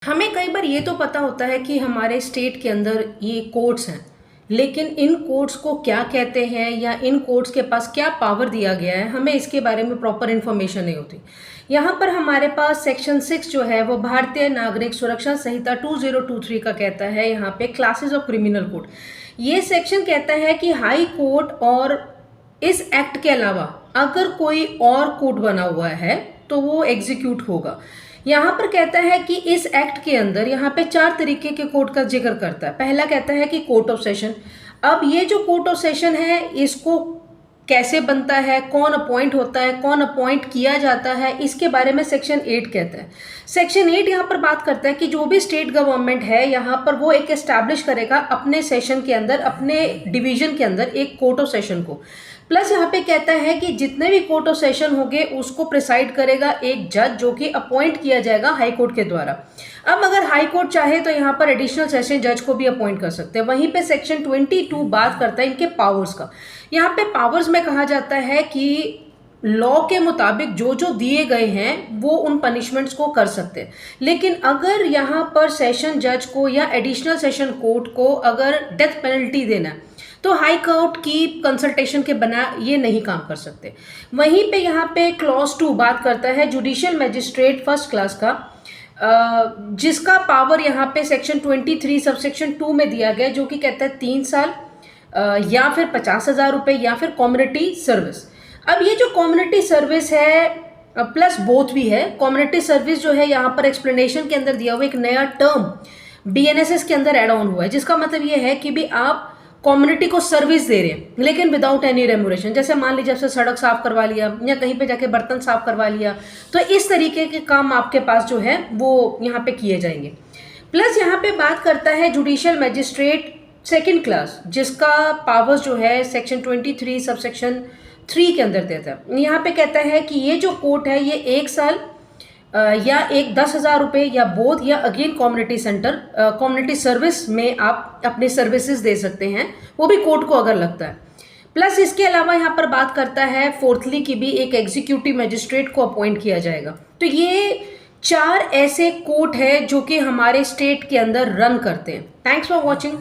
हमें कई बार ये तो पता होता है कि हमारे स्टेट के अंदर ये कोर्ट्स हैं, लेकिन इन कोर्ट्स को क्या कहते हैं या इन कोर्ट्स के पास क्या पावर दिया गया है, हमें इसके बारे में प्रॉपर इन्फॉर्मेशन नहीं होती। यहाँ पर हमारे पास सेक्शन 6 जो है वो भारतीय नागरिक सुरक्षा संहिता 2023 का कहता है, यहाँ पे क्लासेस ऑफ क्रिमिनल कोड। ये सेक्शन कहता है कि हाई कोर्ट और इस एक्ट के अलावा अगर कोई और कोड बना हुआ है तो वो एग्जीक्यूट होगा। यहाँ पर कहता है कि इस एक्ट के अंदर यहाँ पे 4 तरीके के कोर्ट का जिक्र करता है। पहला कहता है कि कोर्ट ऑफ सेशन। अब ये जो कोर्ट ऑफ सेशन है इसको कैसे बनता है, कौन अपॉइंट होता है, कौन अपॉइंट किया जाता है, इसके बारे में सेक्शन 8 कहता है। सेक्शन 8 यहाँ पर बात करता है कि जो भी स्टेट गवर्नमेंट है यहाँ पर वो एक एस्टैब्लिश करेगा अपने सेशन के अंदर, अपने डिवीजन के अंदर एक कोर्ट ऑफ सेशन को। प्लस यहाँ पे कहता है कि जितने भी कोर्ट ऑफ सेशन होंगे उसको प्रिसाइड करेगा एक जज जो कि अपॉइंट किया जाएगा हाई कोर्ट के द्वारा। अब अगर हाई कोर्ट चाहे तो यहाँ पर एडिशनल सेशन जज को भी अपॉइंट कर सकते हैं। वहीं पे सेक्शन 22 बात करता है इनके पावर्स का। यहाँ पे पावर्स में कहा जाता है कि लॉ के मुताबिक जो जो दिए गए हैं वो उन पनिशमेंट्स को कर सकते हैं, लेकिन अगर यहाँ पर सेशन जज को या एडिशनल सेशन कोर्ट को अगर डेथ पेनल्टी देना है तो हाई कोर्ट की कंसल्टेशन के बिना ये नहीं काम कर सकते। वहीं पे यहाँ पे क्लॉज 2 बात करता है जुडिशियल मैजिस्ट्रेट फर्स्ट क्लास का, जिसका पावर यहाँ पे सेक्शन 23 सबसेक्शन 2 में दिया गया, जो कि कहता है 3 साल या फिर 50,000 रुपये या फिर कम्युनिटी सर्विस। अब ये जो कम्युनिटी सर्विस है प्लस बोथ भी है। कम्युनिटी सर्विस जो है यहाँ पर एक्सप्लेनेशन के अंदर दिया हुआ एक नया टर्म BNSS के अंदर एड ऑन हुआ है, जिसका मतलब ये है कि भी आप कम्युनिटी को सर्विस दे रहे हैं लेकिन विदाउट एनी रेमुरेशन। जैसे मान लीजिए आपसे सड़क साफ करवा लिया या कहीं पे जाके बर्तन साफ करवा लिया, तो इस तरीके के काम आपके पास जो है वो यहाँ पे किए जाएंगे। प्लस यहाँ पे बात करता है जुडिशियल मैजिस्ट्रेट सेकेंड क्लास, जिसका पावर्स जो है सेक्शन 23 सबसेक्शन 3 के अंदर देता है। यहाँ पे कहता है कि ये जो कोर्ट है ये 1 साल या एक 10,000 रुपये या बोथ या again community centre community service में आप अपने सर्विसेज दे सकते हैं, वो भी कोर्ट को अगर लगता है। प्लस इसके अलावा यहाँ पर बात करता है फोर्थली की भी एक एग्जीक्यूटिव मैजिस्ट्रेट को अपॉइंट किया जाएगा। तो ये 4 ऐसे कोर्ट है जो कि हमारे स्टेट के अंदर रन करते हैं। Thanks for watching.